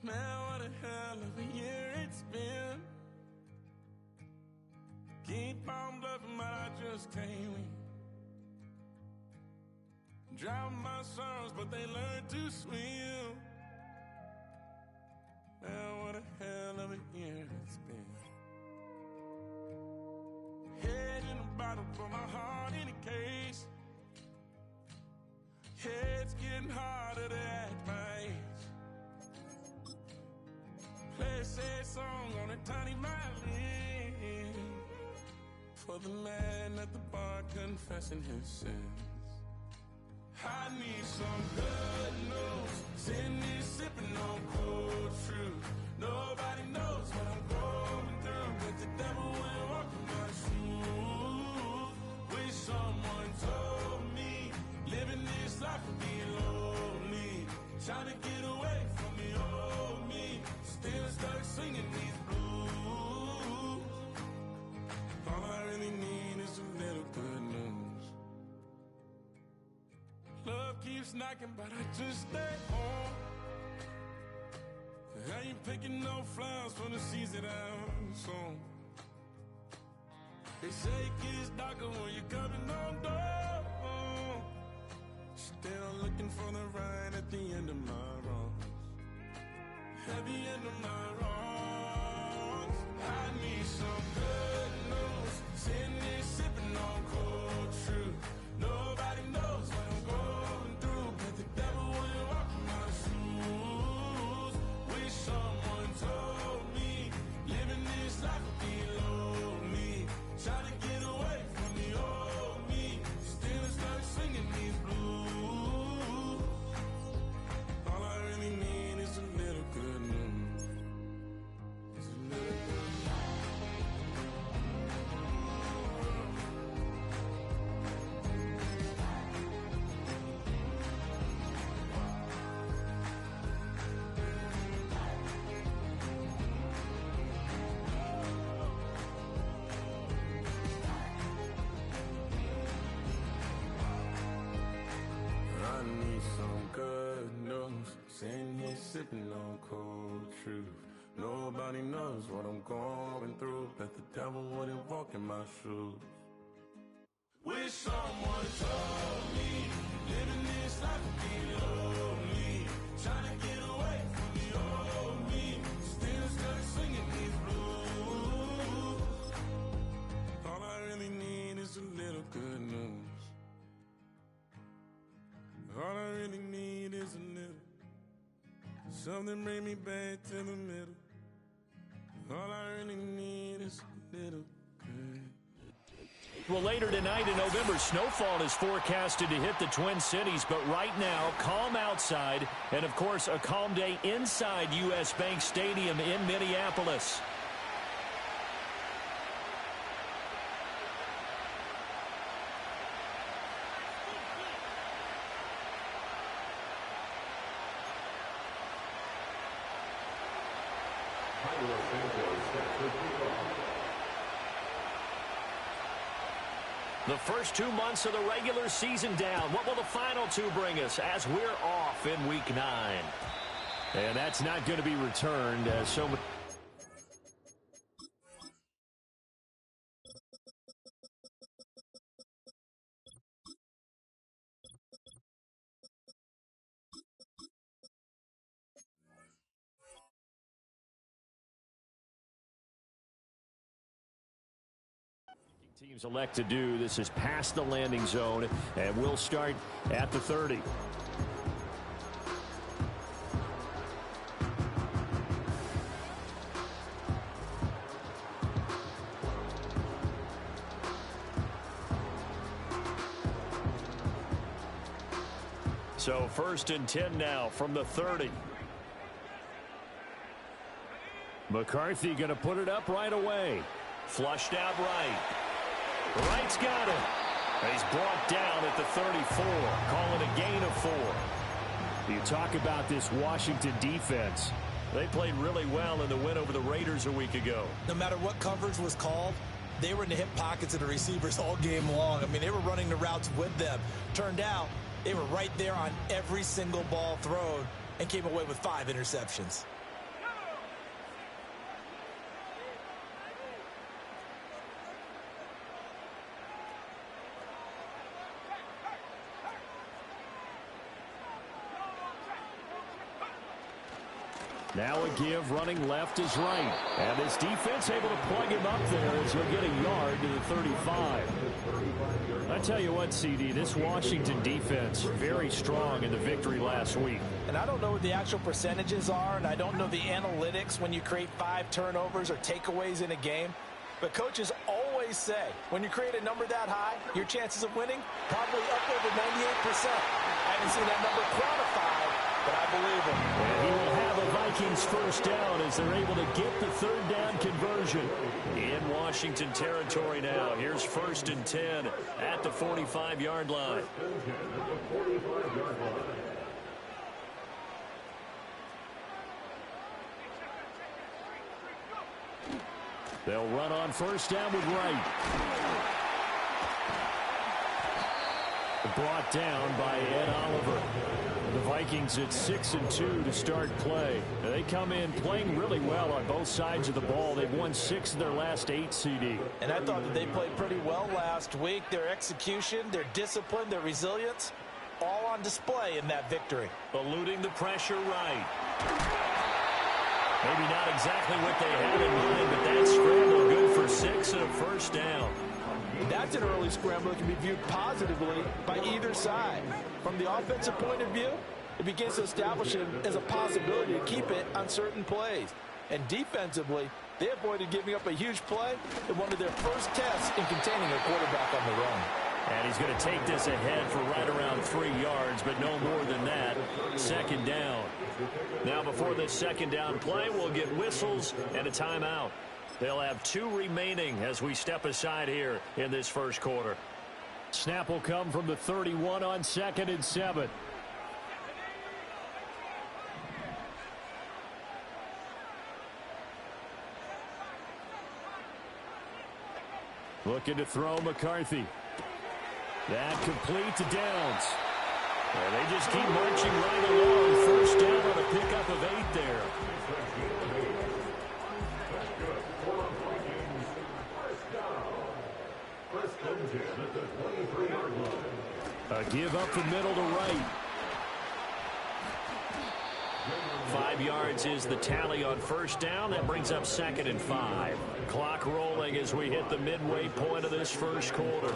Man, what a hell of a year it's been. Keep on bluffing, but I just can't win. Drown my sorrows, but they learn to swim. Man, what a hell of a year it's been. Head in a bottle, put my heart in a case. Yeah, it's getting harder to act my age. Play a sad song on a tiny violin for the man at the bar confessing his sins. I need some good news. Sitting here sipping on cold truth. Nobody knows what I'm going through, but the devil will walk in my shoes. Wish someone told me living this life would be lonely. Trying to get away from the old me. Still stuck singing these blues. All I really need is a little good news. Love keeps knocking, but I just stay home. I ain't picking no flowers for the seeds that I'm sown. They say it gets darker when you're coming on door. Still looking for the right at the end of my wrongs. At the end of my wrongs. I need some good news. Sitting there sipping on cold truth. Nobody knows what I'm going through, but the devil will walk in my shoes. Wish someone told me living this life would be lonely. Try to get away from the old me. Still stuck singing these blues. All I really need is a little good news. It's a little good news. I need some good news. Sitting here sipping on cold truth. Nobody knows what I'm going through, but the devil wouldn't walk in my shoes. Wish someone told me living this life would be lonely. Trying to get away from the old me. Still stuck singing these blues. All I really need is a little good news. All I really need is a little. Something bring me back to the middle. All I really need is a little good. Well, later tonight in November, snowfall is forecasted to hit the Twin Cities, but right now, calm outside, and of course, a calm day inside U.S. Bank Stadium in Minneapolis. The first 2 months of the regular season down. What will the final two bring us as we're off in Week 9? And that's not going to be returned. Teams elect to do. This is past the landing zone, and we'll start at the 30. So 1st and 10 now from the 30. McCarthy going to put it up right away. Flushed out right. Wright's got it. He's brought down at the 34. Call it a gain of 4. You talk about this Washington defense. They played really well in the win over the Raiders a week ago. No matter what coverage was called, they were in the hip pockets of the receivers all game long. I mean, they were running the routes with them. Turned out, they were right there on every single ball thrown and came away with 5 interceptions. Now a give, running left is right. And this defense able to plug him up there as he'll get a yard to the 35. I tell you what, CD, this Washington defense, very strong in the victory last week. And I don't know what the actual percentages are, and I don't know the analytics when you create 5 turnovers or takeaways in a game. But coaches always say, when you create a number that high, your chances of winning probably up over 98%. I haven't seen that number quantified, but I believe it. And he will have a Vikings first down as they're able to get the third down conversion in Washington territory now. Here's 1st and 10 at the 45-yard line. They'll run on first down with Wright. Brought down by Ed Oliver. The Vikings at 6-2 to start play. They come in playing really well on both sides of the ball. They've won 6 of their last 8, CD. And I thought that they played pretty well last week. Their execution, their discipline, their resilience, all on display in that victory. Eluding the pressure right. Maybe not exactly what they had in mind, but that scramble good for 6 and a first down. That's an early scramble that can be viewed positively by either side. From the offensive point of view, it begins to establish it as a possibility to keep it on certain plays. And defensively, they avoided giving up a huge play in one of their first tests in containing a quarterback on the run. And he's going to take this ahead for right around 3 yards, but no more than that. 2nd down. Now before this 2nd down play, we'll get whistles and a timeout. They'll have 2 remaining as we step aside here in this first quarter. Snap will come from the 31 on 2nd and 7. Looking to throw McCarthy. That complete to Downs. And they just keep marching right along. First down on a pickup of 8 there. A give up the middle to right. 5 yards is the tally on first down. That brings up 2nd and 5. Clock rolling as we hit the midway point of this first quarter.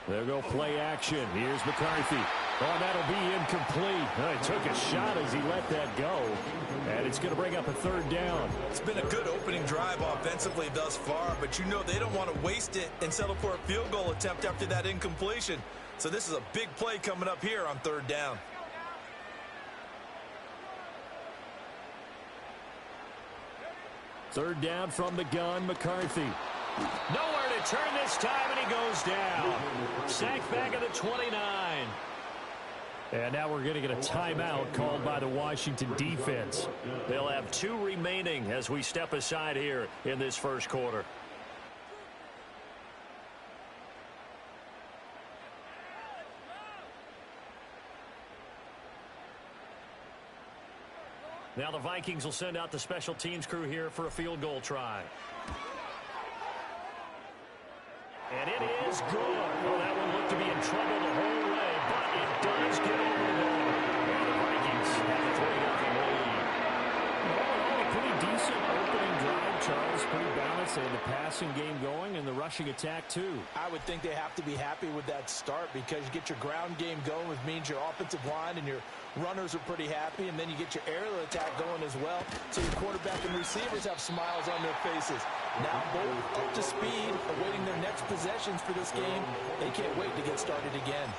They'll go play action. Here's McCarthy. Oh, that'll be incomplete. He took a shot as he let that go. And it's going to bring up a 3rd down. It's been a good opening drive offensively thus far, but you know they don't want to waste it and settle for a field goal attempt after that incompletion. So this is a big play coming up here on 3rd down. Third down from the gun, McCarthy. Nowhere to turn this time, and he goes down. Sacked back at the 29. And now we're going to get a timeout called by the Washington defense. They'll have 2 remaining as we step aside here in this first quarter. Now the Vikings will send out the special teams crew here for a field goal try. And it is good. Oh, that one looked to be in trouble the whole way, but it does get over the line. And the Vikings have a 3-0 lead. Well, a pretty decent opening drive, Charles. Pretty balanced. They had the passing game going and the rushing attack, too. I would think they have to be happy with that start because you get your ground game going, which means your offensive line and your runners are pretty happy, and then you get your aerial attack going as well. So your quarterback and receivers have smiles on their faces. Now both up to speed, awaiting their next possessions for this game. They can't wait to get started again.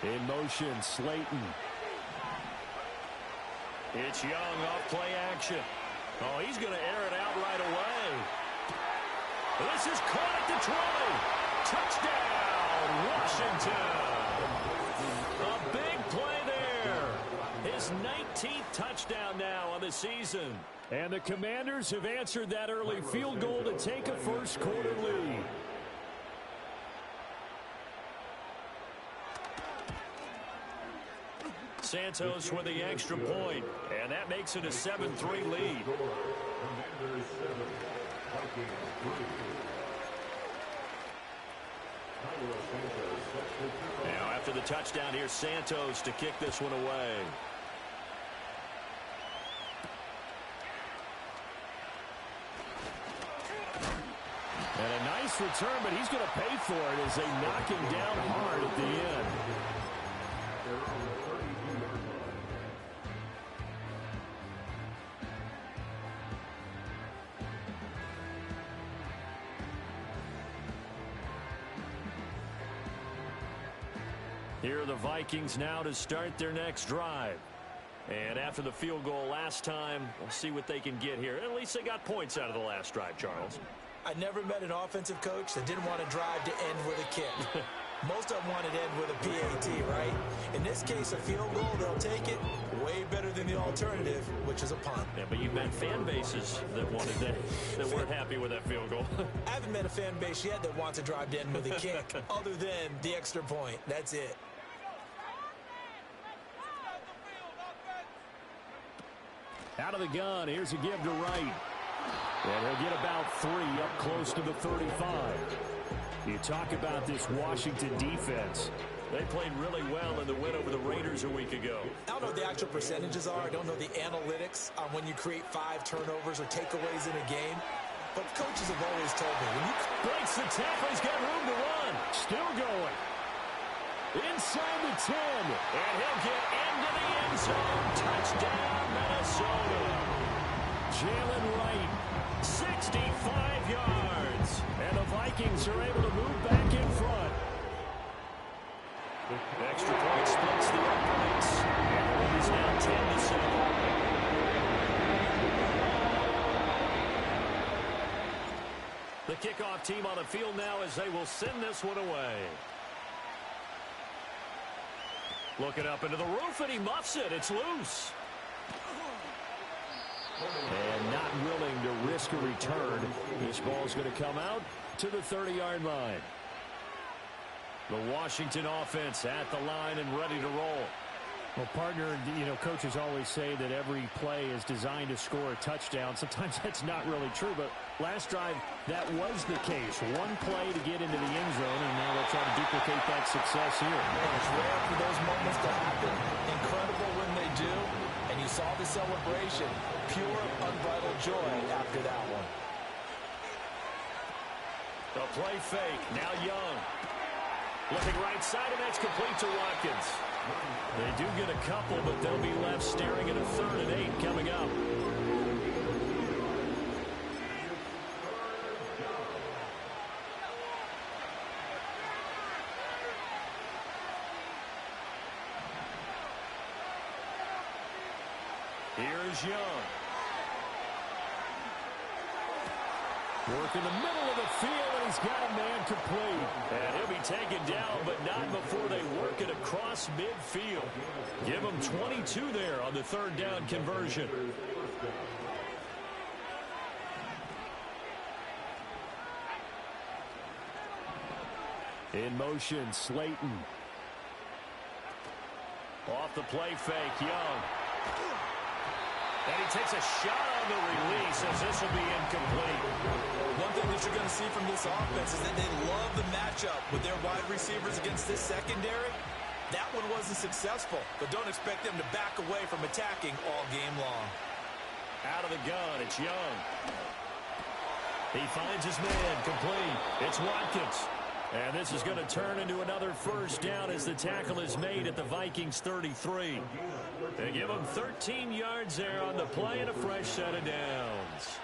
In motion, Slayton. It's Young off play action. Oh, he's going to air it out right away. This is caught at the 20. Touchdown, Washington. A big play there. His 19th touchdown now on the season. And the Commanders have answered that early field goal to take a first quarter lead. Santos with the extra point, and that makes it a 7-3 lead. Now after the touchdown, here's Santos to kick this one away. And a nice return, but he's going to pay for it as they knock him down hard at the end. Here are the Vikings now to start their next drive. And after the field goal last time, we'll see what they can get here. At least they got points out of the last drive, Charles. I never met an offensive coach that didn't want to drive to end with a kick. Most of them wanted to end with a PAT, right? In this case, a field goal, they'll take it way better than the alternative, which is a punt. Yeah, but you've met fan bases that wanted that weren't happy with that field goal. I haven't met a fan base yet that wants to drive to end with a kick, other than the extra point. That's it. Out of the gun, here's a give to Wright. And he'll get about 3 up close to the 35. You talk about this Washington defense. They played really well in the win over the Raiders a week ago. I don't know what the actual percentages are. I don't know the analytics on when you create 5 turnovers or takeaways in a game. But coaches have always told me, when you breaks the tackle, he's got room to run. Still going. Inside the 10. And he'll get into the end zone. Touchdown, Minnesota. Jalen Wright, 65 yards. And the Vikings are able to move back in front. Extra point splits the uprights. And the lead is now 10-7. The kickoff team on the field now as they will send this one away. Looking up into the roof, and he muffs it. It's loose. And not willing to risk a return. This ball's going to come out to the 30-yard line. The Washington offense at the line and ready to roll. Well, partner, coaches always say that every play is designed to score a touchdown. Sometimes that's not really true, but last drive, that was the case. One play to get into the end zone, and now they'll try to duplicate that success here. It's rare for those moments to happen. Incredible when they do. And you saw the celebration. Pure, unbridled joy after that one. The play fake. Now Young. Looking right side, and that's complete to Watkins. They do get a couple, but they'll be left staring at a 3rd and 8 coming up. Here's Young. Work in the middle of the field, and he's got a man complete. And he'll be taken down, but not before they work it across midfield. Give him 22 there on the 3rd down conversion. In motion, Slayton. Off the play fake, Young. And he takes a shot on the release as this will be incomplete. One thing that you're going to see from this offense is that they love the matchup with their wide receivers against this secondary. That one wasn't successful, but don't expect them to back away from attacking all game long. Out of the gun, it's Young. He finds his man, complete. It's Watkins. And this is going to turn into another 1st down as the tackle is made at the Vikings 33. They give him 13 yards there on the play and a fresh set of downs.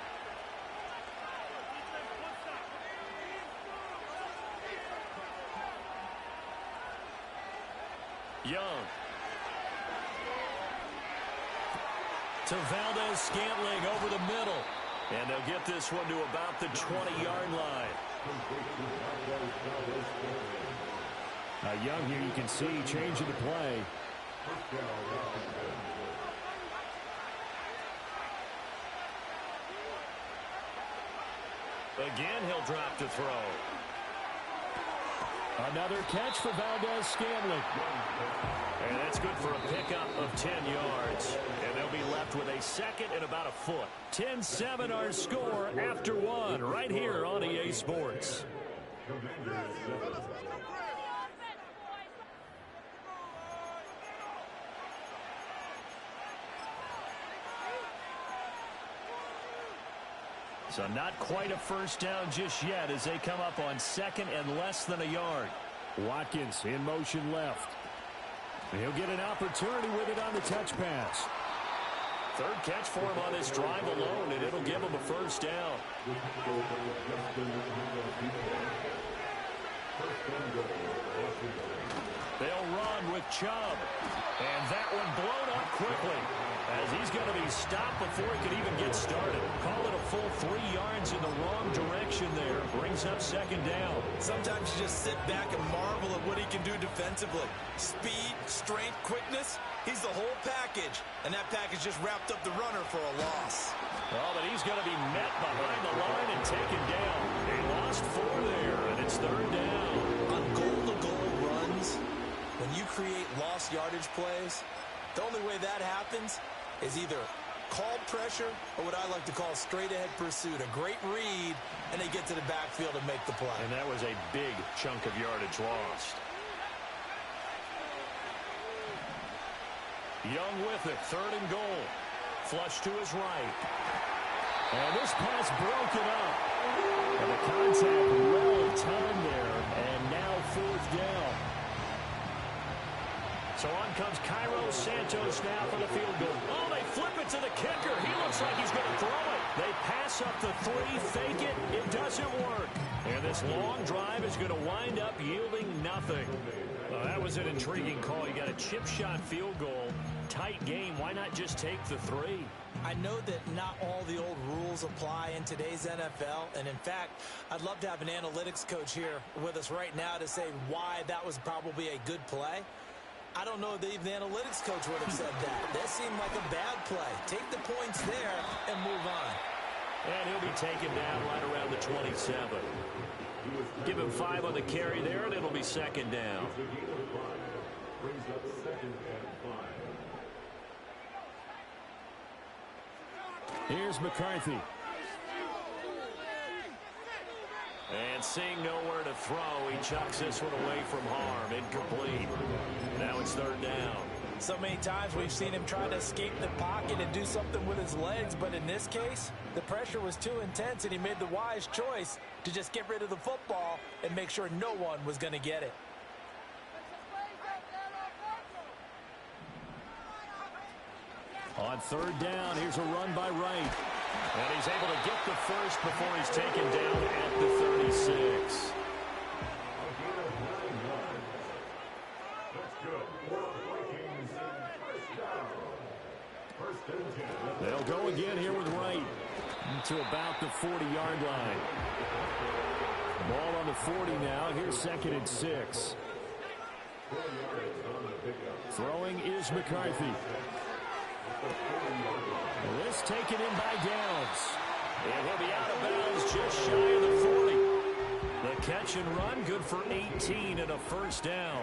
Young. To Valdez-Scantling over the middle. And they'll get this one to about the 20-yard line. Young here, you can see, changing the play. Again, he'll drop to throw. Another catch for Valdez-Scantling. And that's good for a pickup of 10 yards. And they'll be left with a second and about a foot. 10-7 our score after one right here on EA Sports. So not quite a first down just yet as they come up on second and less than a yard. Watkins in motion left. He'll get an opportunity with it on the touch pass. Third catch for him on this drive alone, and it'll give him a first down. They'll run with Chubb. And that one blown up quickly as he's going to be stopped before he can even get started. Call it a full 3 yards in the wrong direction there. Brings up second down. Sometimes you just sit back and marvel at what he can do defensively. Speed, strength, quickness. He's the whole package. And that package just wrapped up the runner for a loss. Oh, but he's going to be met behind the line and taken down. He lost 4 there, and it's third down. On goal-to-goal runs, when you create lost yardage plays, the only way that happens is either called pressure or what I like to call straight-ahead pursuit. A great read, and they get to the backfield and make the play. And that was a big chunk of yardage lost. Young with it, third and goal. Flush to his right. And this pass broken up. And the contact well timed there, and now fourth down. So on comes Cairo Santos now for the field goal. Oh, they flip it to the kicker. He looks like he's going to throw it. They pass up the 3, fake it. It doesn't work. And this long drive is going to wind up yielding nothing. Well, that was an intriguing call. You got a chip shot field goal. Tight game. Why not just take the 3? I know that not all the old rules apply in today's NFL, and in fact, I'd love to have an analytics coach here with us right now to say why that was probably a good play. I don't know that even the analytics coach would have said that. That seemed like a bad play. Take the points there and move on. And he'll be taken down right around the 27. Give him 5 on the carry there, and it'll be second down. Here's McCarthy. And seeing nowhere to throw, he chucks this one away from harm. Incomplete. Now it's third down. So many times we've seen him try to escape the pocket and do something with his legs, but in this case, the pressure was too intense and he made the wise choice to just get rid of the football and make sure no one was going to get it. On third down, here's a run by Wright. And he's able to get the first before he's taken down at the 36. They'll go again here with Wright to about the 40-yard line. Ball on the 40 now. Here's second and 6. Throwing is McCarthy. This taken in by Downs. And he'll be out of bounds just shy of the 40. The catch and run good for 18 and a first down.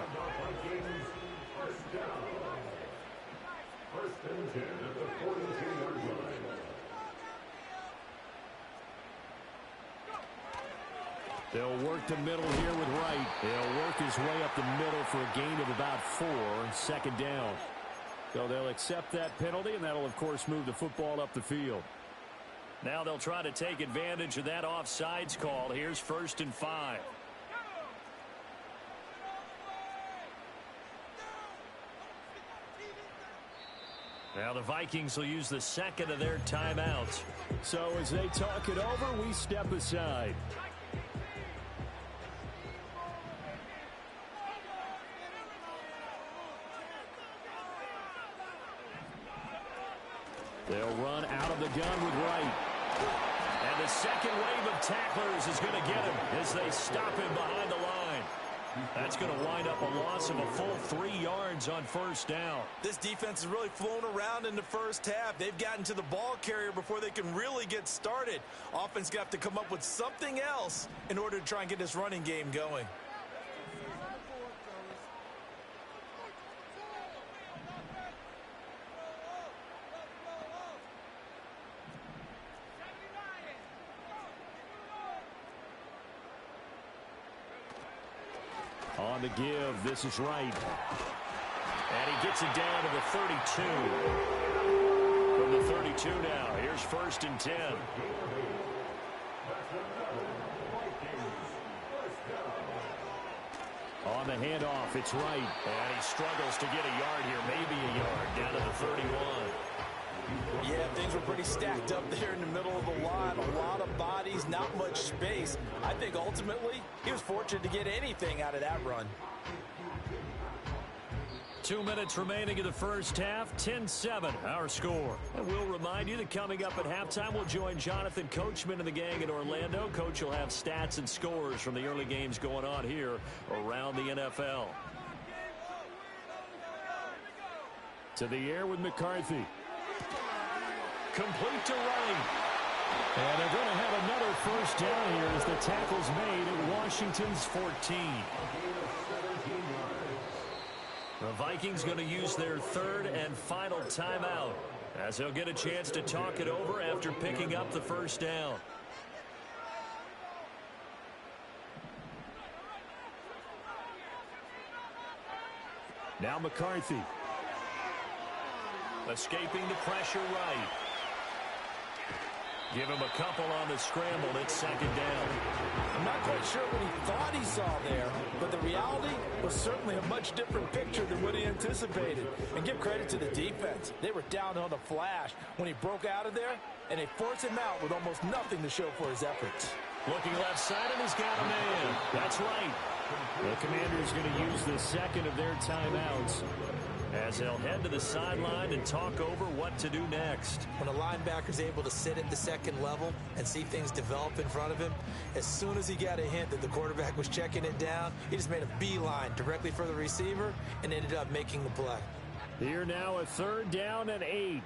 They'll work the middle here with Wright. They'll work his way up the middle for a gain of about 4. Second down. So they'll accept that penalty, and that'll, of course, move the football up the field. Now they'll try to take advantage of that offsides call. Here's 1st and 5. Now the Vikings will use the second of their timeouts. So as they talk it over, we step aside. They'll run out of the gun with Wright. And the second wave of tacklers is going to get him as they stop him behind the line. That's going to wind up a loss of a full 3 yards on first down. This defense has really flown around in the first half. They've gotten to the ball carrier before they can really get started. Offense got to come up with something else in order to try and get this running game going. on the give. This is Wright. And he gets it down to the 32. From the 32 now. Here's 1st and 10. On the handoff, it's Wright. And he struggles to get a yard here, maybe a yard, down to the 31. Yeah, things were pretty stacked up there in the middle of the line. A lot of bodies, not much space. I think ultimately he was fortunate to get anything out of that run. 2 minutes remaining in the first half. 10-7, our score. And we'll remind you that coming up at halftime, we'll join Jonathan Coachman and the gang in Orlando. Coach will have stats and scores from the early games going on here around the NFL. To the air with McCarthy. Complete to Wright. And they're going to have another first down here as the tackle's made at Washington's 14. The Vikings going to use their 3rd and final timeout as they'll get a chance to talk it over after picking up the first down. Now McCarthy. Escaping the pressure right. Give him a couple on the scramble. It's 2nd down. I'm not quite sure what he thought he saw there, but the reality was certainly a much different picture than what he anticipated. And give credit to the defense. They were down on the flash when he broke out of there, and they forced him out with almost nothing to show for his efforts. Looking left side, and he's got a man. That's right. The Commanders going to use the 2nd of their timeouts as they'll head to the sideline and talk over what to do next. When a linebacker's able to sit at the 2nd level and see things develop in front of him, as soon as he got a hint that the quarterback was checking it down, he just made a beeline directly for the receiver and ended up making the play. Here now a 3rd down and 8.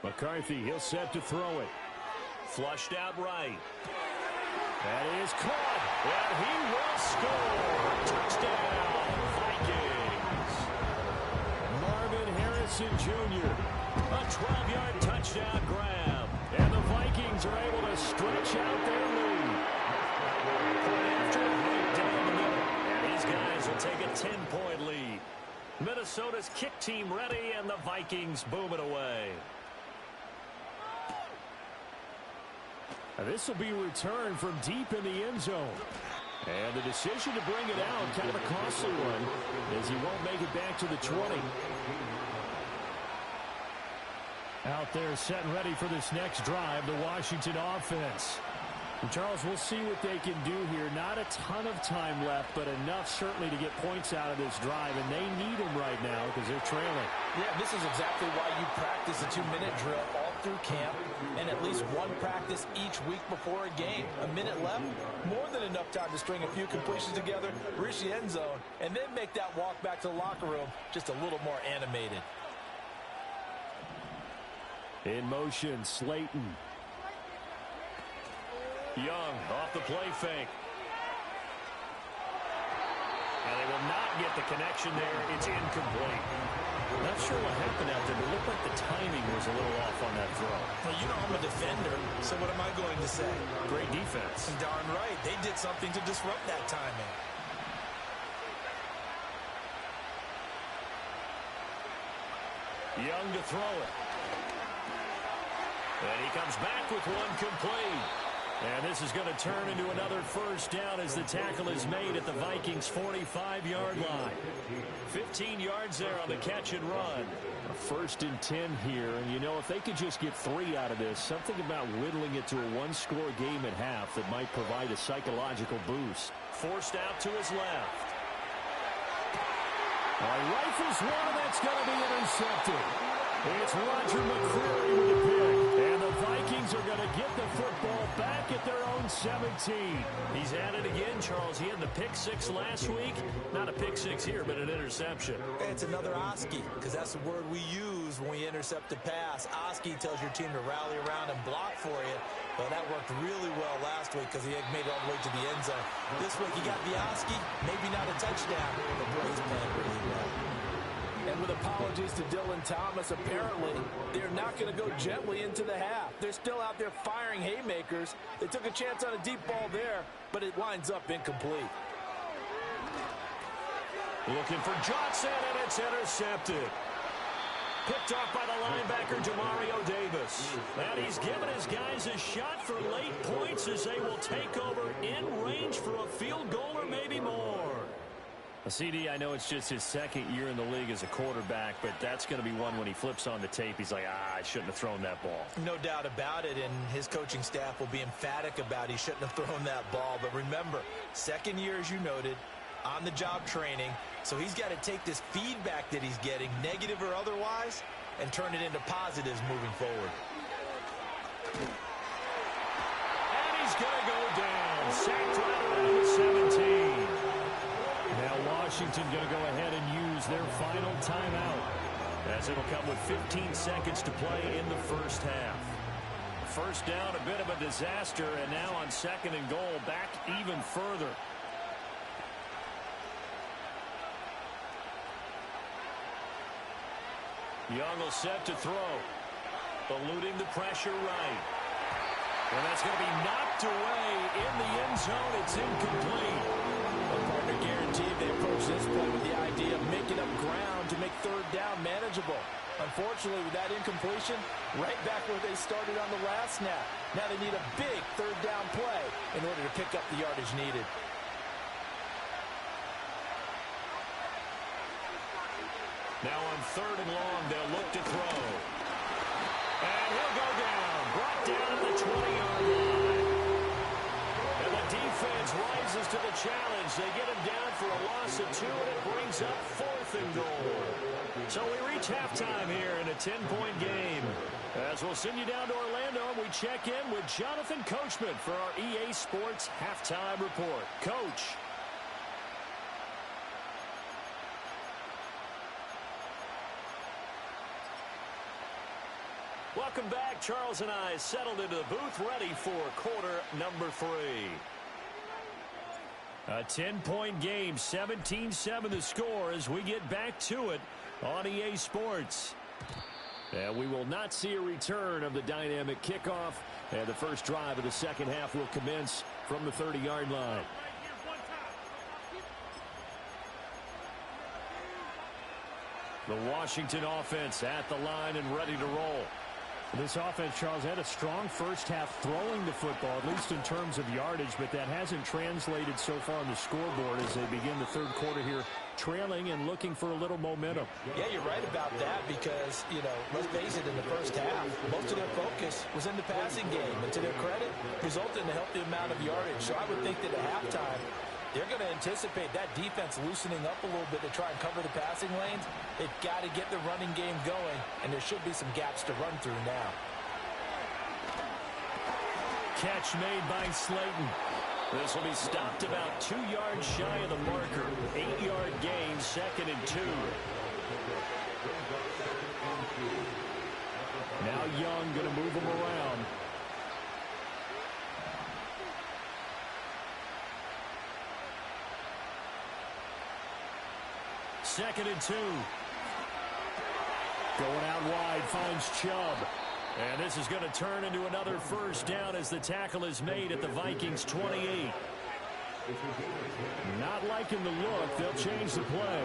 McCarthy, he'll set to throw it. Flushed out right. That is caught. And he will score. Touchdown, Vikings. Marvin Harrison Jr. A 12-yard touchdown grab. And the Vikings are able to stretch out their lead. Point after right down the middle. And these guys will take a 10-point lead. Minnesota's kick team ready, and the Vikings boom it away. This will be returned from deep in the end zone. And the decision to bring it out, kind of a costly one, as he won't make it back to the 20. Out there set and ready for this next drive, the Washington offense. And Charles, we'll see what they can do here. Not a ton of time left, but enough certainly to get points out of this drive. And they need them right now because they're trailing. Yeah, this is exactly why you practice a 2-minute drill all through camp and at least one practice each week before a game. A minute left, more than enough time to string a few completions together, reach the end zone, and then make that walk back to the locker room just a little more animated. In motion, Slayton. Young off the play fake. And they will not get the connection there. It's incomplete. Not sure what happened out there, but it looked like the timing was a little off on that throw. Well, you know I'm a defender, so what am I going to say? Great defense. Darn right. They did something to disrupt that timing. Young to throw it. And he comes back with one complete. And this is going to turn into another first down as the tackle is made at the Vikings' 45-yard line. 15 yards there on the catch and run. A 1st and 10 here. And, you know, if they could just get 3 out of this, something about whittling it to a one-score game at half that might provide a psychological boost. Forced out to his left. Rifles one, and that's going to be intercepted. It's Roger McCreary with the pick. And the Vikings are going to get the football back at their own 17. He's at it again, Charles. He had the pick 6 last week. Not a pick 6 here, but an interception. It's another Oski, because that's the word we use when we intercept a pass. Oski tells your team to rally around and block for you. Well, that worked really well last week because he had made it all the way to the end zone. This week he got the Oski, maybe not a touchdown, but boy, he's playing really well. And with apologies to Dylan Thomas, apparently they're not going to go gently into the half. They're still out there firing haymakers. They took a chance on a deep ball there, but it winds up incomplete. Looking for Johnson, and it's intercepted. Picked off by the linebacker, Demario Davis. And he's given his guys a shot for late points as they will take over in range for a field goal or maybe more. CD, I know it's just his second year in the league as a quarterback, but that's going to be one when he flips on the tape. He's like, I shouldn't have thrown that ball. No doubt about it, and his coaching staff will be emphatic about he shouldn't have thrown that ball. But remember, second year, as you noted, on-the-job training, so he's got to take this feedback that he's getting, negative or otherwise, and turn it into positives moving forward. And he's going to go down. Sacked right around the 17. Now Washington going to go ahead and use their final timeout, as it'll come with 15 seconds to play in the first half. First down, a bit of a disaster, and now on second and goal, back even further. Young will set to throw. Eluding the pressure right. And that's going to be knocked away in the end zone. It's incomplete. Well, partner guaranteed they approach this play with the idea of making up ground to make third down manageable. Unfortunately, with that incompletion, right back where they started on the last snap. Now they need a big third down play in order to pick up the yardage needed. Now on third and long, they'll look to throw. And he'll go down. Brought down at the 20-yard line. And the defense rises to the challenge. They get him down for a loss of 2, and it brings up fourth and goal. So we reach halftime here in a 10-point game. As we'll send you down to Orlando, and we check in with Jonathan Coachman for our EA Sports Halftime Report. Coach. Welcome back. Charles and I settled into the booth, ready for quarter number 3. A 10-point game, 17-7 the score as we get back to it on EA Sports. And we will not see a return of the dynamic kickoff, and the first drive of the second half will commence from the 30-yard line. The Washington offense at the line and ready to roll. This offense, Charles, had a strong first half throwing the football, at least in terms of yardage, but that hasn't translated so far on the scoreboard as they begin the third quarter here, trailing and looking for a little momentum. Yeah, you're right about that because, let's face it, in the first half, most of their focus was in the passing game, and to their credit, resulted in a healthy amount of yardage. So I would think that at halftime, they're going to anticipate that defense loosening up a little bit to try and cover the passing lanes. They've got to get the running game going, and there should be some gaps to run through now. Catch made by Slayton. This will be stopped about 2 yards shy of the marker. 8-yard gain, second and 2. Now Young going to move him around. Second and 2. Going out wide, finds Chubb. And this is going to turn into another first down as the tackle is made at the Vikings 28. Not liking the look. They'll change the play.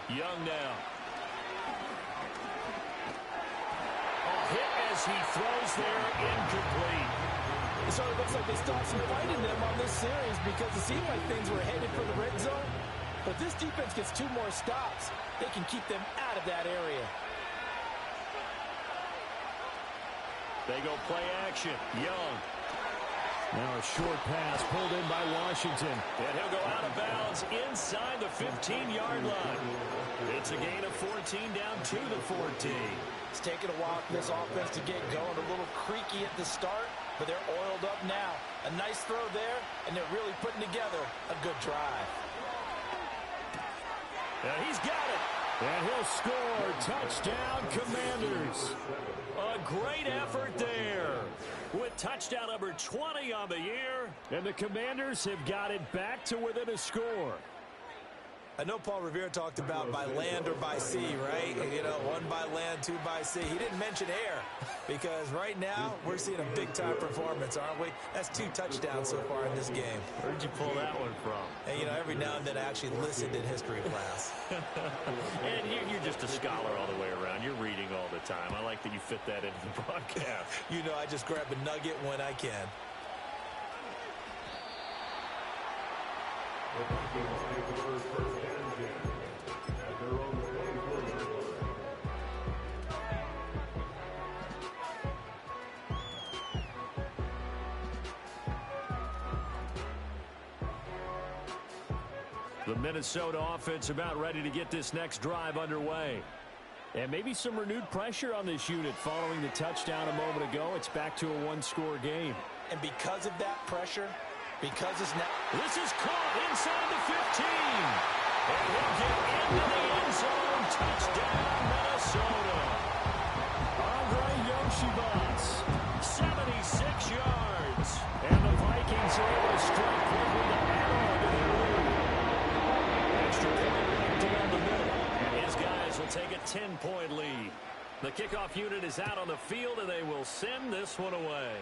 Young now. A hit as he throws there, incomplete. So it looks like they stopped some fight in them on this series because it seemed like things were headed for the red zone. But this defense gets 2 more stops. They can keep them out of that area. They go play action. Young. Now a short pass pulled in by Washington. And he'll go out of bounds inside the 15-yard line. It's a gain of 14 down to the 14. It's taken a while for this offense to get going. A little creaky at the start, but they're oiled up now. A nice throw there, and they're really putting together a good drive. He's got it. And he'll score. Touchdown, Commanders. A great effort there with touchdown number 20 on the year. And the Commanders have got it back to within a score. I know Paul Revere talked about by land or by sea, right? You know, one by land, two by sea. He didn't mention air because right now we're seeing a big-time performance, aren't we? That's 2 touchdowns so far in this game. Where'd you pull that one from? And, you know, every now and then I actually listened in history class. And you're just a scholar all the way around. You're reading all the time. I like that you fit that into the broadcast. You know, I just grab a nugget when I can. The Minnesota offense about ready to get this next drive underway. And maybe some renewed pressure on this unit following the touchdown a moment ago. It's back to a 1-score game. And because of that pressure, because it's now... This is caught inside the 15. And he'll get into the end zone. Touchdown, Minnesota. Andre Yoshibas. 76 yards. And the Vikings are able to strike quickly to add on to their lead. Extra point right down the middle. And his guys will take a 10-point lead. The kickoff unit is out on the field, and they will send this one away.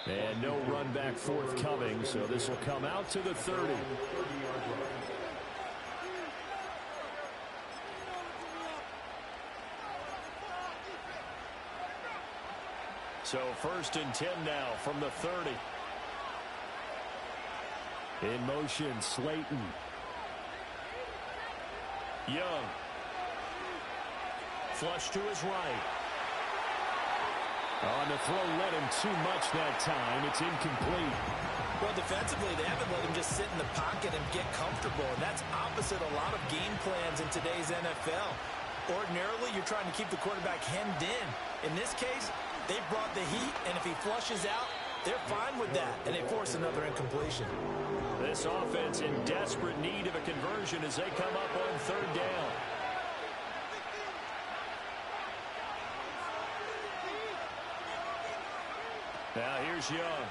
And no run back forthcoming, so this will come out to the 30. So 1st and 10 now from the 30. In motion, Slayton. Young. Flush to his right. On the throw, let him too much that time. It's incomplete. Well, defensively, they haven't let him just sit in the pocket and get comfortable, and that's opposite a lot of game plans in today's NFL. Ordinarily, you're trying to keep the quarterback hemmed in. In this case, they brought the heat, and if he flushes out, they're fine with that, and they force another incompletion. This offense in desperate need of a conversion as they come up on 3rd down. Now here's Young.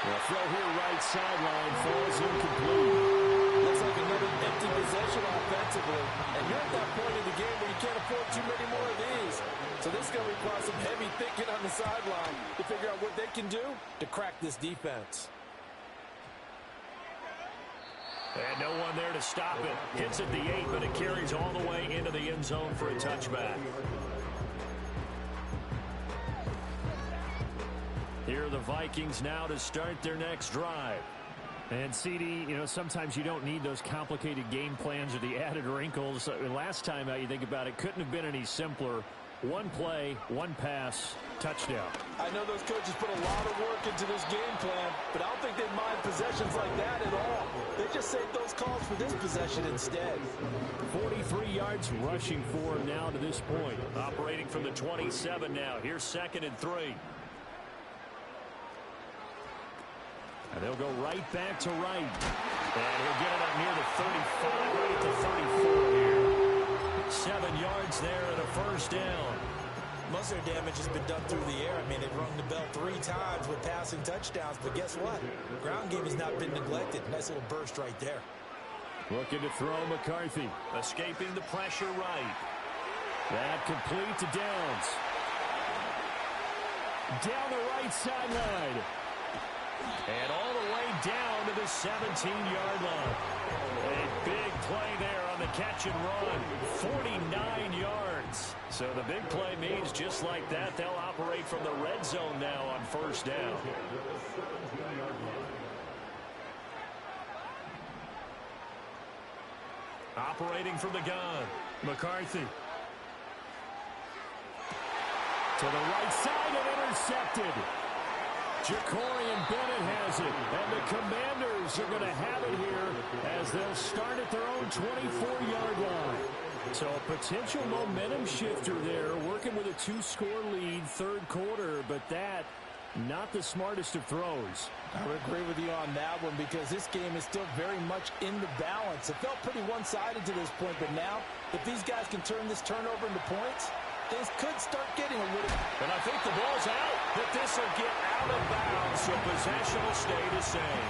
The throw here right sideline falls incomplete. Looks like another empty possession offensively. And you're at that point in the game where you can't afford too many more of these. So this is going to require some heavy thinking on the sideline to figure out what they can do to crack this defense. And no one there to stop it. Hits at the 8, but it carries all the way into the end zone for a touchback. Here are the Vikings now to start their next drive. And CD, you know, sometimes you don't need those complicated game plans or the added wrinkles. Last time out, you think about it, couldn't have been any simpler. One play, one pass, touchdown. I know those coaches put a lot of work into this game plan, but I don't think they mind possessions like that at all. They just save those calls for this possession instead. 43 yards rushing for him now to this point. Operating from the 27 now. Here's 2nd and 3. And they'll go right back to right. And he'll get it up near the 35, right at the 34 here. 7 yards there and a 1st down. Most of their damage has been done through the air. I mean, they've rung the bell 3 times with passing touchdowns, but guess what? Ground game has not been neglected. Nice little burst right there. Looking to throw McCarthy. Escaping the pressure right. That complete to Downs. Down the right sideline. And all the way down to the 17-yard line. A big play there on the catch and run. 49 yards. So the big play means just like that, they'll operate from the red zone now on 1st down. Operating from the gun, McCarthy. To the right side and intercepted. Jacorian Bennett has it, and the Commanders are going to have it here as they'll start at their own 24-yard line. So a potential momentum shifter there, working with a 2-score lead, 3rd quarter, but that not the smartest of throws. I would agree with you on that one because this game is still very much in the balance. It felt pretty one-sided to this point, but now if these guys can turn this turnover into points, things could start getting a little... And I think the ball's out, but this will get out of bounds, so possession will stay the same.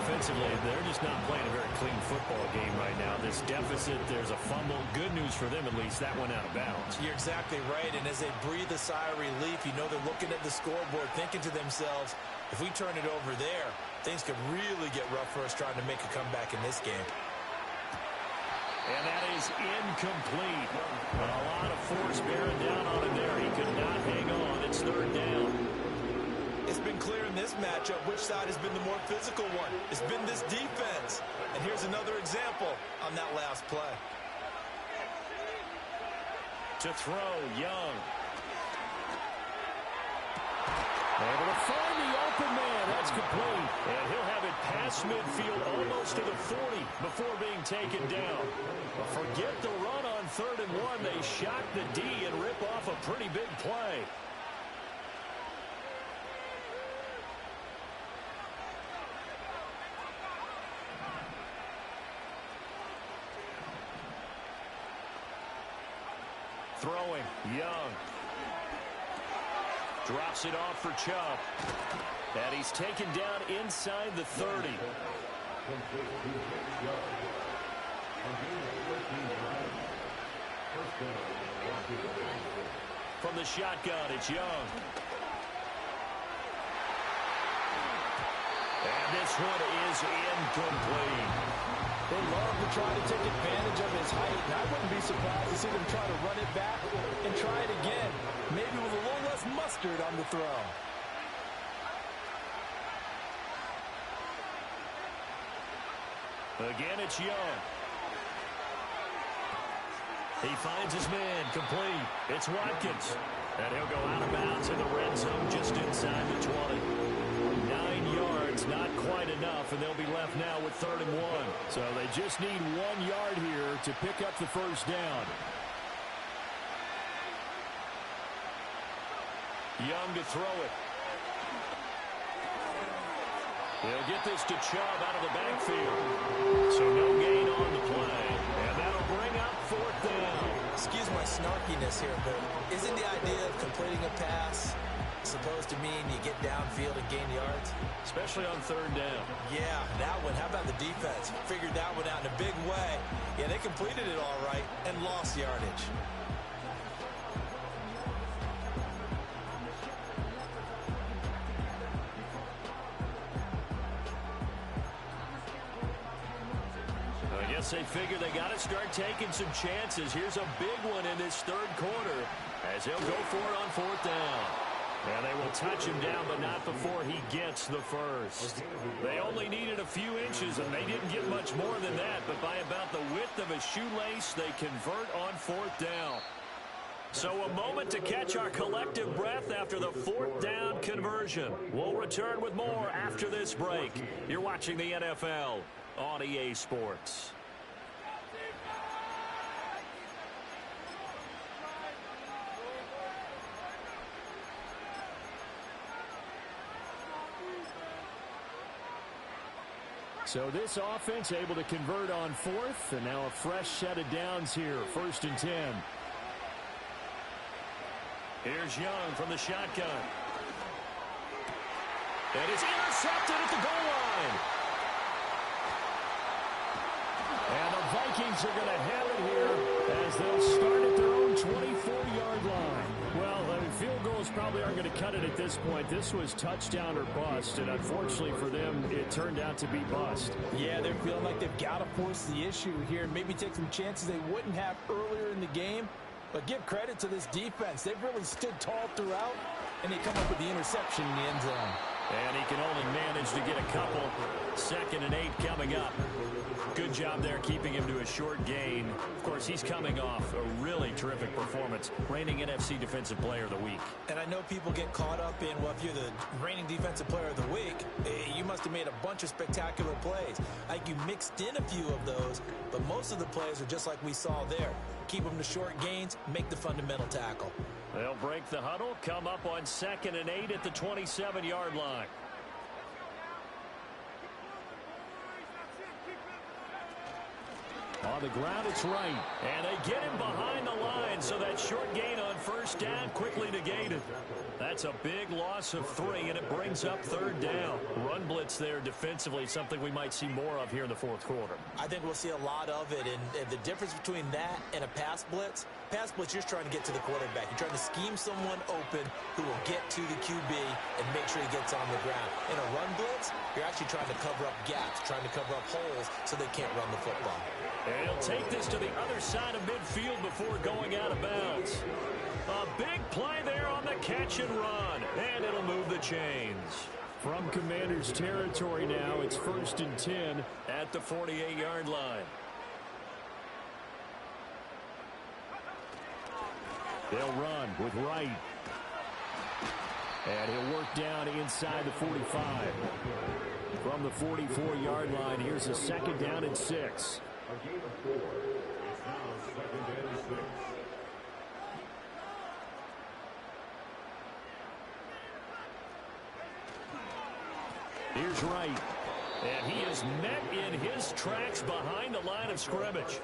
Offensively, they're just not playing a very clean football game right now. This deficit, there's a fumble. Good news for them, at least. That went out of bounds. You're exactly right, and as they breathe a sigh of relief, you know they're looking at the scoreboard, thinking to themselves, if we turn it over there, things could really get rough for us trying to make a comeback in this game. And that is incomplete. A lot of force bearing down on him there. He could not hang on. It's third down. It's been clear in this matchup which side has been the more physical one. It's been this defense. And here's another example on that last play. To throw, Young. Able to find the open man. That's complete. And he'll have it past midfield almost to the 40 before being taken down. Forget the run on 3rd and 1. They shock the D and rip off a pretty big play. Throwing, Young. Drops it off for Chubb. And he's taken down inside the 30. From the shotgun, it's Young. And this one is incomplete. They love to try to take advantage of his height, and I wouldn't be surprised to see them try to run it back and try it again, maybe with a little less mustard on the throw. Again, it's Young. He finds his man, complete. It's Watkins. And he'll go out of bounds in the red zone just inside the 20. 9 yards, not quite enough, and they'll be left now with 3rd and 1. So they just need 1 yard here to pick up the first down. Young to throw it. He'll get this to Chubb out of the backfield. So no gain on the play. And that'll bring up 4th down. Excuse my snarkiness here, but isn't the idea of completing a pass supposed to mean you get downfield and gain yards? Especially on 3rd down. Yeah, that one. How about the defense? Figured that one out in a big way. Yeah, they completed it all right and lost yardage. I guess they figure they got to start taking some chances. Here's a big one in this 3rd quarter as he'll go for it on 4th down. And they will touch him down, but not before he gets the first. They only needed a few inches, and they didn't get much more than that. But by about the width of a shoelace, they convert on 4th down. So a moment to catch our collective breath after the 4th down conversion. We'll return with more after this break. You're watching the NFL on EA Sports. So this offense able to convert on 4th, and now a fresh set of downs here, 1st and 10. Here's Young from the shotgun. And it's intercepted at the goal line. And the Vikings are going to have it here as they'll start at their own 24-yard line. Well, field goals probably aren't going to cut it at this point. This was touchdown or bust, and unfortunately for them, it turned out to be bust. Yeah, they're feeling like they've got to force the issue here and maybe take some chances they wouldn't have earlier in the game. But give credit to this defense. They've really stood tall throughout, and they come up with the interception in the end zone. And he can only manage to get a couple. 2nd and 8 coming up. Good job there keeping him to a short gain. Of course, he's coming off a really terrific performance. Reigning NFC Defensive Player of the Week. And I know people get caught up in, well, if you're the reigning Defensive Player of the Week, you must have made a bunch of spectacular plays. Like you mixed in a few of those, but most of the plays are just like we saw there. keep them to short gains, make the fundamental tackle. They'll break the huddle, come up on 2nd and 8 at the 27-yard line. On the ground, it's Wright. And they get him behind the line, so that short gain on 1st down quickly negated. That's a big loss of 3, and it brings up 3rd down. Run blitz there defensively, something we might see more of here in the 4th quarter. I think we'll see a lot of it, and the difference between that and a pass blitz, you're just trying to get to the quarterback. You're trying to scheme someone open who will get to the QB and make sure he gets on the ground. In a run blitz, you're actually trying to cover up gaps, trying to cover up holes so they can't run the football. And he'll take this to the other side of midfield before going out of bounds. A big play there on the catch and run, and it'll move the chains. From Commanders territory now, it's 1st and 10 at the 48-yard line. They'll run with Wright. And he'll work down inside the 45. From the 44-yard line, here's a 2nd down and 6. A gain of 4. It's now 2nd and 6. Here's Wright. And he is met in his tracks behind the line of scrimmage.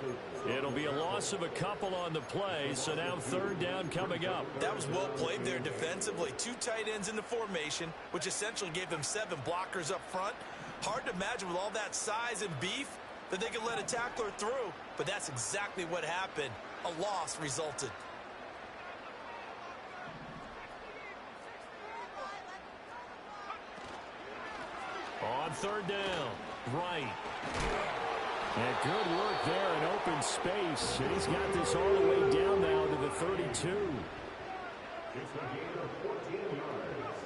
It'll be a loss of a couple on the play, so now 3rd down coming up. That was well played there defensively. 2 tight ends in the formation, which essentially gave them 7 blockers up front. Hard to imagine with all that size and beef that they could let a tackler through, but that's exactly what happened. A loss resulted. On 3rd down, Wright. And good work there in open space. And he's got this all the way down now to the 32. It's a gain of 14 yards.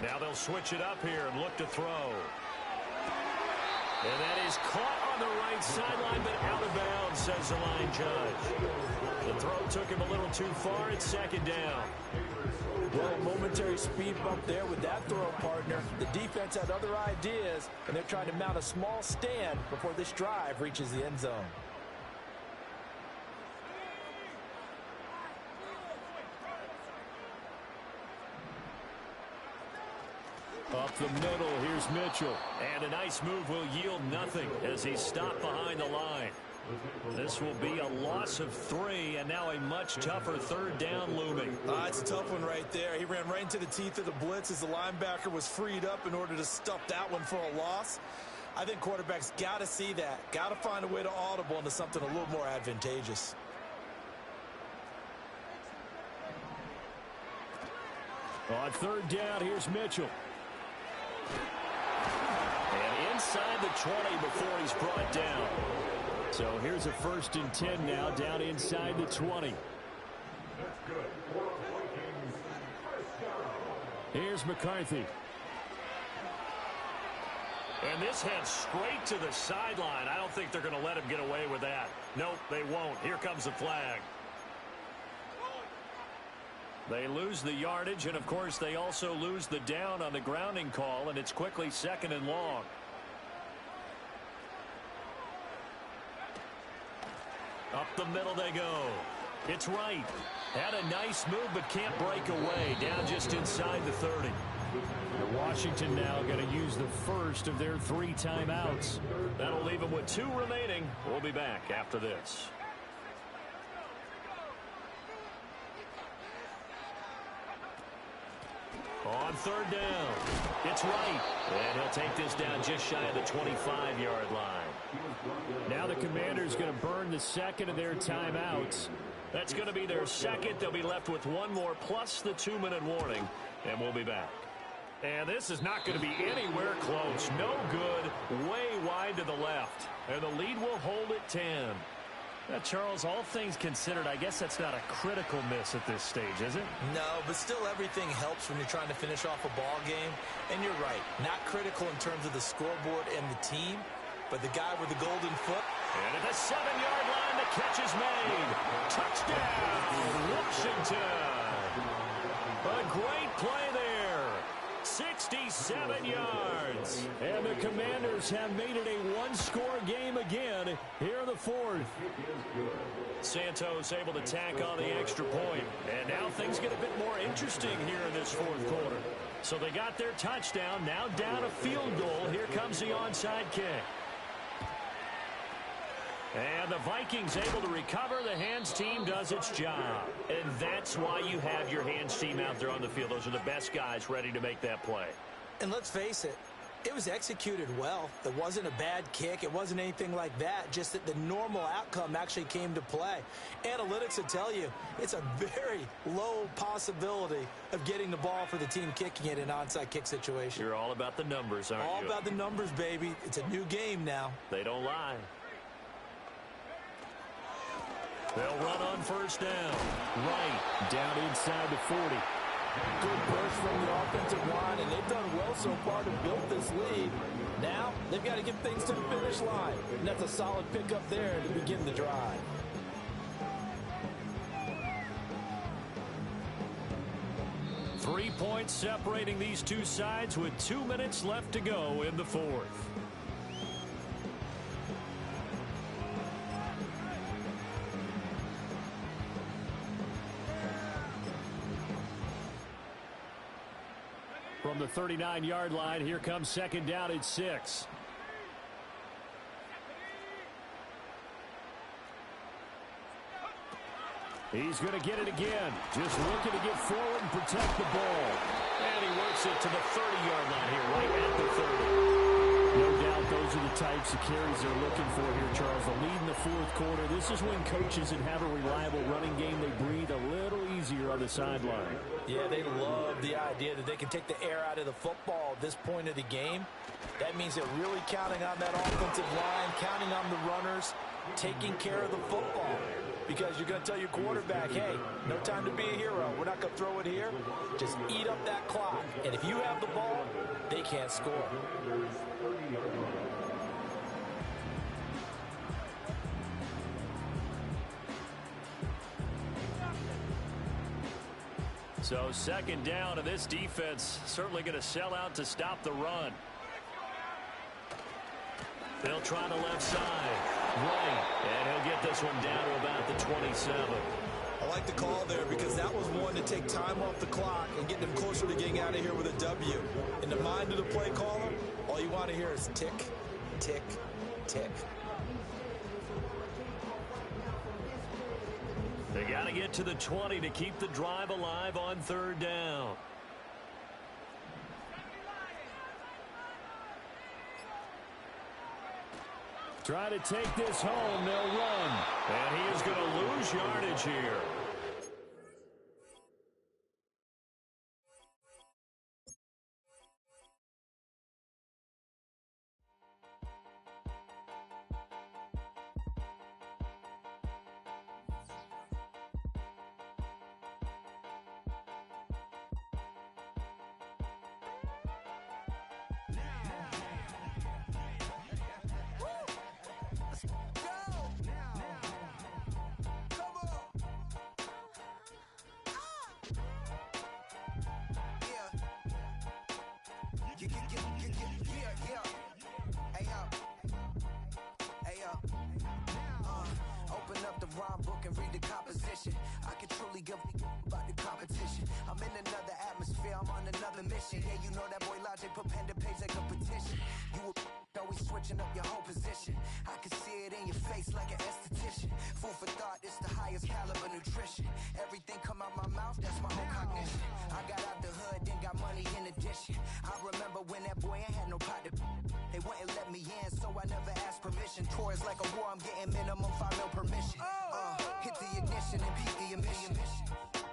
Now they'll switch it up here and look to throw. And that is caught on the right sideline, but out of bounds, says the line judge. The throw took him a little too far. It's 2nd down. Well, momentary speed bump there with that throw, partner. The defense had other ideas, and they're trying to mount a small stand before this drive reaches the end zone. Up the middle, here's Mitchell. And a nice move will yield nothing as he's stopped behind the line. This will be a loss of 3, and now a much tougher 3rd down looming. It's a tough one right there. He ran right into the teeth of the blitz as the linebacker was freed up in order to stuff that one for a loss. I think quarterbacks got to see that. Got to find a way to audible into something a little more advantageous. On 3rd down, here's Mitchell. And inside the 20 before he's brought down. So here's a 1st and 10 now, down inside the 20. That's good. 4 Vikings. 1st down. Here's McCarthy. And this heads straight to the sideline. I don't think they're going to let him get away with that. Nope, they won't. Here comes the flag. They lose the yardage, and of course they also lose the down on the grounding call, and it's quickly 2nd and long. Up the middle they go. It's Wright. Had a nice move but can't break away. Down just inside the 30. Washington now going to use the first of their 3 timeouts. That'll leave them with 2 remaining. We'll be back after this. On 3rd down, it's Wright. And he'll take this down just shy of the 25-yard line. Now the Commanders going to burn the 2nd of their timeouts. That's going to be their 2nd. They'll be left with 1 more plus the 2-minute warning. And we'll be back. And this is not going to be anywhere close. No good. Way wide to the left. And the lead will hold at 10. Charles, all things considered, I guess that's not a critical miss at this stage, is it? No, but still everything helps when you're trying to finish off a ball game. And you're right, not critical in terms of the scoreboard and the team, but the guy with the golden foot. And at the 7-yard line, the catch is made. Touchdown, Washington. A great play there. 67 yards. And the Commanders have made it a one-score game again here in the fourth. Santos able to tack on the extra point. And now things get a bit more interesting here in this fourth quarter. So they got their touchdown, now down a field goal. Here comes the onside kick. And the Vikings able to recover. The hands team does its job. And that's why you have your hands team out there on the field. Those are the best guys ready to make that play. And let's face it, it was executed well. It wasn't a bad kick. It wasn't anything like that. Just that the normal outcome actually came to play. Analytics will tell you it's a very low possibility of getting the ball for the team kicking it in an onside kick situation. You're all about the numbers, aren't you? All about the numbers, baby. It's a new game now. They don't lie. They'll run on first down. Right. Down inside the 40. Good push from the offensive line, and they've done well so far to build this lead. Now, they've got to get things to the finish line, and that's a solid pickup there to begin the drive. Three points separating these two sides with 2 minutes left to go in the fourth. From the 39-yard line, here comes second down at 6. He's going to get it again. Just looking to get forward and protect the ball. And he works it to the 30-yard line here, right at the 30. No doubt those are the types of carries they're looking for here, Charles. The lead in the fourth quarter. This is when coaches that have a reliable running game, they breathe a little easier on the sideline. Yeah, they love the idea that they can take the air out of the football at this point of the game. That means they're really counting on that offensive line, counting on the runners, taking care of the football. Because you're going to tell your quarterback, hey, no time to be a hero. We're not going to throw it here. Just eat up that clock. And if you have the ball, they can't score. So second down, and this defense certainly going to sell out to stop the run. They'll try the left side. Right. And he'll get this one down to about the 27. I like the call there because that was one to take time off the clock and get them closer to getting out of here with a W. In the mind of the play caller, all you want to hear is tick, tick, tick. They got to get to the 20 to keep the drive alive on third down. Try to take this home. They'll run. And he is going to lose yardage here. Open up the rhyme book and read the composition. I can truly give about the competition. I'm in another atmosphere, I'm on another mission. Yeah, you know that boy Logic put pen to page like a petition. You always switching up your whole position. I can see it in your face like an esthetician. Food for thought, it's the highest caliber nutrition. Everything come out my mouth, that's my own cognition. I got out the hood, then got money in addition. I remember when that boy ain't had no pot to. They wouldn't let me in, so I never asked permission. Tours like a war, I'm getting minimum 5 mil permission. Hit the ignition and beat the emission.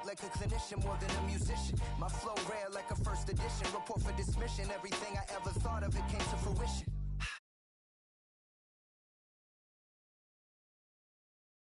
Like a clinician more than a musician. My flow rare like a first edition. Report for dismission. Everything I ever thought of, it came to fruition.